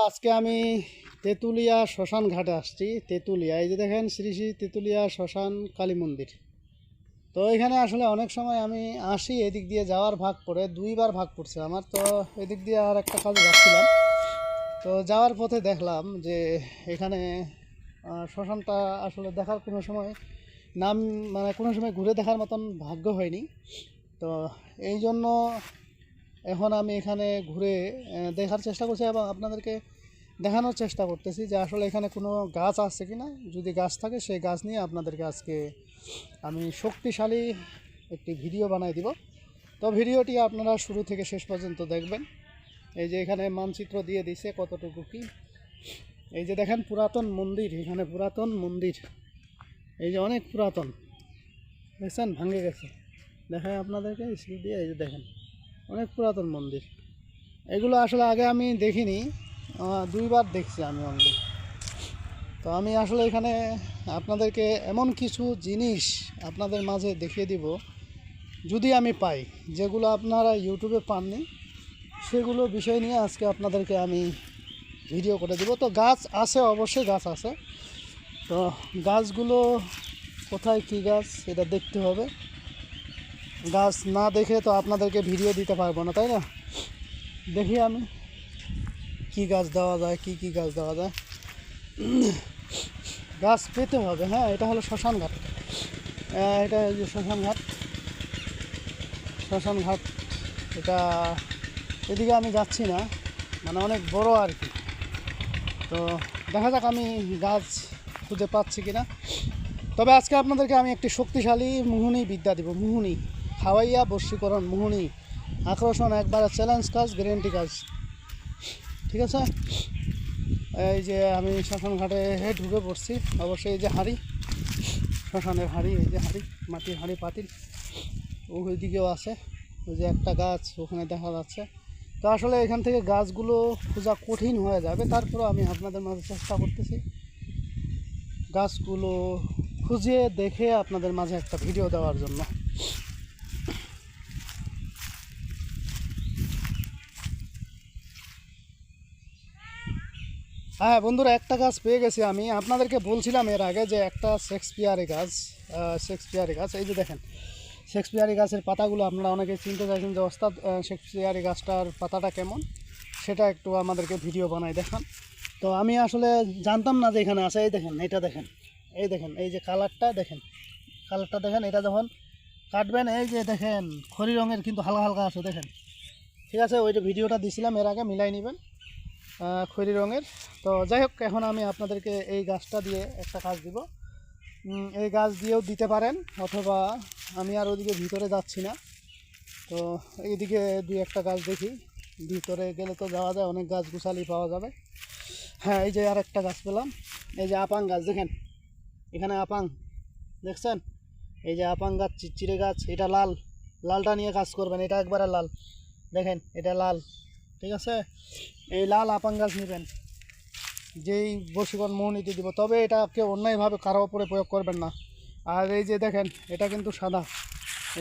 আজকে আমি তেঁতুলিয়া শ্মশান ঘাটে আসছি। তেঁতুলিয়া, এই যে দেখেন শ্রী শ্রী তেঁতুলিয়া শ্মশান কালী মন্দির। তো এখানে আসলে অনেক সময় আমি আসি, এদিক দিয়ে যাওয়ার ভাগ পড়ে, দুইবার ভাগ পড়ছে আমার। তো এদিক দিয়ে আর একটা কাজে যাচ্ছিলাম, তো যাওয়ার পথে দেখলাম যে এখানে শ্মশানটা আসলে দেখার কোনো সময় নাম মানে কোনো সময় ঘুরে দেখার মতন ভাগ্য হয়নি। তো এই জন্য এখন আমি এখানে ঘুরে দেখার চেষ্টা করছি এবং আপনাদেরকে দেখানোর চেষ্টা করতেছি যে আসলে এখানে কোনো গাছ আছে কি না। যদি গাছ থাকে সেই গাছ নিয়ে আপনাদেরকে আজকে আমি শক্তিশালী একটি ভিডিও বানাই দিব। তো ভিডিওটি আপনারা শুরু থেকে শেষ পর্যন্ত দেখবেন। এই যে এখানে মানচিত্র দিয়ে দিছে কতটুকু কি। এই যে দেখেন পুরাতন মন্দির, এখানে পুরাতন মন্দির, এই যে অনেক পুরাতন, দেখছেন ভাঙে গেছে। দেখায় আপনাদেরকে স্কুল দিয়ে, এই যে দেখেন অনেক পুরাতন মন্দির। এগুলো আসলে আগে আমি দেখিনি, দুইবার দেখছি আমি অনলি। তো আমি আসলে এখানে আপনাদেরকে এমন কিছু জিনিস আপনাদের মাঝে দেখিয়ে দিব যদি আমি পাই, যেগুলো আপনারা ইউটিউবে পাননি, সেগুলো বিষয় নিয়ে আজকে আপনাদেরকে আমি ভিডিও করে দিব। তো গাছ আছে, অবশ্যই গাছ আছে। তো গাছগুলো কোথায় কী গাছ এটা দেখতে হবে। গাছ না দেখে তো আপনাদেরকে ভিডিও দিতে পারবো না, তাই না? দেখি আমি কি গাছ দেওয়া যায়, কি গাছ দেওয়া যায়। গাছ পেতে হবে। হ্যাঁ, এটা হলো শ্মশান ঘাট। এটা এই যে শ্মশান ঘাট, শ্মশান ঘাট। এটা এদিকে আমি যাচ্ছি না, মানে অনেক বড় আর কি। তো দেখা যাক আমি গাছ খুঁজে পাচ্ছি কিনা। তবে আজকে আপনাদেরকে আমি একটি শক্তিশালী মোহিনী বিদ্যা দিব। মোহিনী খাওয়াইয়া বশীকরণ, মোহিনী আকর্ষণ, একবারে চ্যালেঞ্জ কাজ, গ্যারেন্টি কাজ। ঠিক আছে? এই যে আমি শ্মশান ঘাটে ঢুকে পড়ছি। অবশ্যই এই যে হাঁড়ি, শ্মশানের হাঁড়ি, এই যে হাঁড়ি, মাটির হাঁড়ি পাতিল, ওই দিকেও আছে। ওই যে একটা গাছ ওখানে দেখা যাচ্ছে। তো আসলে এখান থেকে গাছগুলো খোঁজা কঠিন হয়ে যাবে, তারপরেও আমি আপনাদের মাঝে চেষ্টা করতেছি গাছগুলো খুঁজে দেখে আপনাদের মাঝে একটা ভিডিও দেওয়ার জন্য। হ্যাঁ বন্ধুরা, একটা গাছ পেয়ে গেছি আমি। আপনাদেরকে বলছিলাম এর আগে যে একটা শেক্সপিয়ারি গাছ, শেক্সপিয়ারি গাছ। এই যে দেখেন শেক্সপিয়ারি গাছের পাতাগুলো আপনারা অনেকে চিনতে চাইছেন যে ওস্তাদ শেক্সপিয়ারি গাছটার পাতাটা কেমন, সেটা একটু আমাদেরকে ভিডিও বানাই দেখান। তো আমি আসলে জানতাম না যে এখানে আছে। এই দেখেন, এটা দেখেন, এই দেখেন, এই যে কালারটা দেখেন, কালারটা দেখেন। এটা যখন কাটবেন, এই যে দেখেন খড়ি রঙের কিন্তু হালকা হালকা আছে, দেখেন। ঠিক আছে, ওই যে ভিডিওটা দিছিলাম এর আগে, মিলাই নেবেন, খয়েরি রঙের। তো যাই হোক, এখন আমি আপনাদেরকে এই গাছটা দিয়ে একটা কাজ দিব। এই গাছ দিয়েও দিতে পারেন, অথবা আমি আর ওইদিকে ভিতরে যাচ্ছি না। তো এইদিকে দুই একটা গাছ দেখি, ভিতরে গেলে তো যাওয়া যায়, অনেক গাছ গুছালি পাওয়া যাবে। হ্যাঁ, এই যে আর একটা গাছ পেলাম, এই যে আপাং গাছ দেখেন, এখানে আপাং দেখছেন, এই যে আপাং গাছ, চিচিরে গাছ। এটা লাল, লালটা নিয়ে কাজ করবেন, এটা একবারে লাল, দেখেন এটা লাল। ঠিক আছে, এই লাল আপাং গাছ নেবেন, যেই বশীকরণ মোহিনীতে দিব। তবে এটাকে অন্যায়ভাবে কারো উপরে প্রয়োগ করবেন না। আর এই যে দেখেন, এটা কিন্তু সাদা,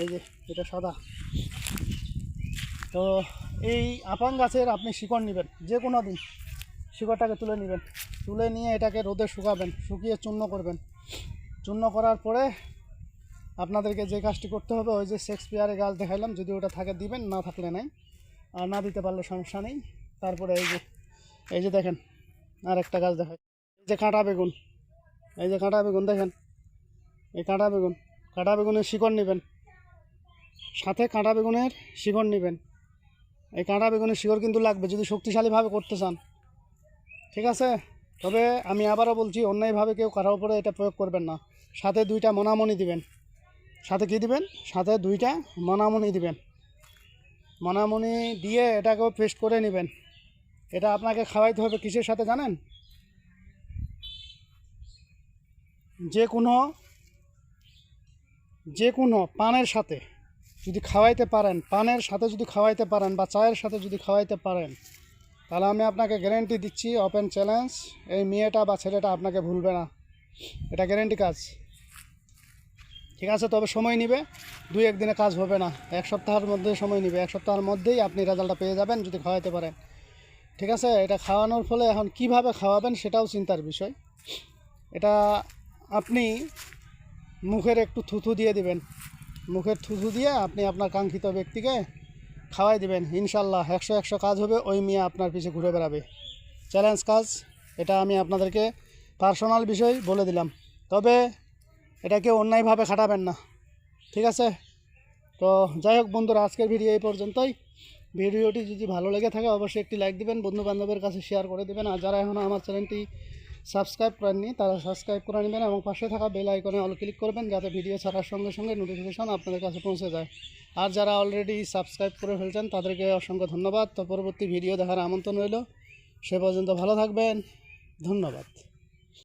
এই যে এটা সাদা। তো এই আপাং গাছের আপনি শিকড় নেবেন, যে কোনো দিন শিকড়টাকে তুলে নেবেন, তুলে নিয়ে এটাকে রোদে শুকাবেন, শুকিয়ে চূর্ণ করবেন। চূর্ণ করার পরে আপনাদেরকে যে কাজটি করতে হবে, ওই যে শেক্সপিয়ারের গাছ দেখাইলাম, যদি ওটা থাকে দিবেন, না থাকলে নাই, আর না দিতে পারলে সমস্যা নেই। তারপরে এই যে দেখেন আর একটা গাছ দেখায়, এই যে কাঁটা বেগুন, এই যে কাঁটা বেগুন দেখেন, এই কাঁটা বেগুন, কাঁটা বেগুনের শিকড় নেবেন, সাথে কাঁটা বেগুনের শিকড় নেবেন। এই কাঁটা বেগুনের শিকড় কিন্তু লাগবে যদি শক্তিশালীভাবে করতে চান। ঠিক আছে? তবে আমি আবারও বলছি, অন্যায়ভাবে কেউ কারোর উপরে এটা প্রয়োগ করবেন না। সাথে দুইটা মনামণি দিবেন। সাথে কি দিবেন? সাথে দুইটা মনামণি দিবেন। মনামণি দিয়ে এটাকেও পেস্ট করে নেবেন। এটা আপনাকে খাওয়াইতে হবে কিসের সাথে জানেন? যে কোনো পানের সাথে যদি খাওয়াইতে পারেন, পানের সাথে যদি খাওয়াইতে পারেন, বা চায়ের সাথে যদি খাওয়াইতে পারেন, তাহলে আমি আপনাকে গ্যারেন্টি দিচ্ছি, ওপেন চ্যালেঞ্জ, এই মেয়েটা বা ছেলেটা আপনাকে ভুলবে না। এটা গ্যারেন্টি কাজ। ঠিক আছে? তবে সময় নেবে, 2-1 দিনে কাজ হবে না, 1 সপ্তাহের মধ্যে সময় নেবে। 1 সপ্তাহের মধ্যেই আপনি রেজাল্টটা পেয়ে যাবেন যদি খাওয়াইতে পারেন। ঠিক আছে, এটা খাওয়ানোর ফলে এখন কিভাবে খাওয়াবেন সেটাও চিন্তার বিষয়। এটা আপনি মুখের একটু থুথু দিয়ে দিবেন, মুখের থুথু দিয়ে আপনি আপনার কাঙ্ক্ষিত ব্যক্তিকে খাওয়াই দিবেন, ইনশাল্লাহ 100 কাজ হবে। ওই মিয়া আপনার পিছে ঘুরে বেড়াবে। চ্যালেঞ্জ কাজ, এটা আমি আপনাদেরকে পার্সোনাল বিষয় বলে দিলাম। তবে এটাকে অন্যায়ভাবে খাটাবেন না, ঠিক আছে? তো যাই হোক বন্ধুরা, আজকের ভিডিও এই পর্যন্তই। ভিডিওটি যদি ভালো লেগে থাকে অবশ্যই একটি লাইক দিবেন, বন্ধু বান্ধবের কাছে শেয়ার করে দেবেন। আর যারা এখনও আমার চ্যানেলটি সাবস্ক্রাইব করেননি তারা সাবস্ক্রাইব করে নেবেন এবং পাশে থাকা বেল আইকনে অল ক্লিক করবেন, যাতে ভিডিও ছাড়ার সঙ্গে সঙ্গে নোটিফিকেশন আপনাদের কাছে পৌঁছে যায়। আর যারা অলরেডি সাবস্ক্রাইব করে ফেলছেন তাদেরকে অসংখ্য ধন্যবাদ। তো পরবর্তী ভিডিও দেখার আমন্ত্রণ রইল। সে পর্যন্ত ভালো থাকবেন, ধন্যবাদ।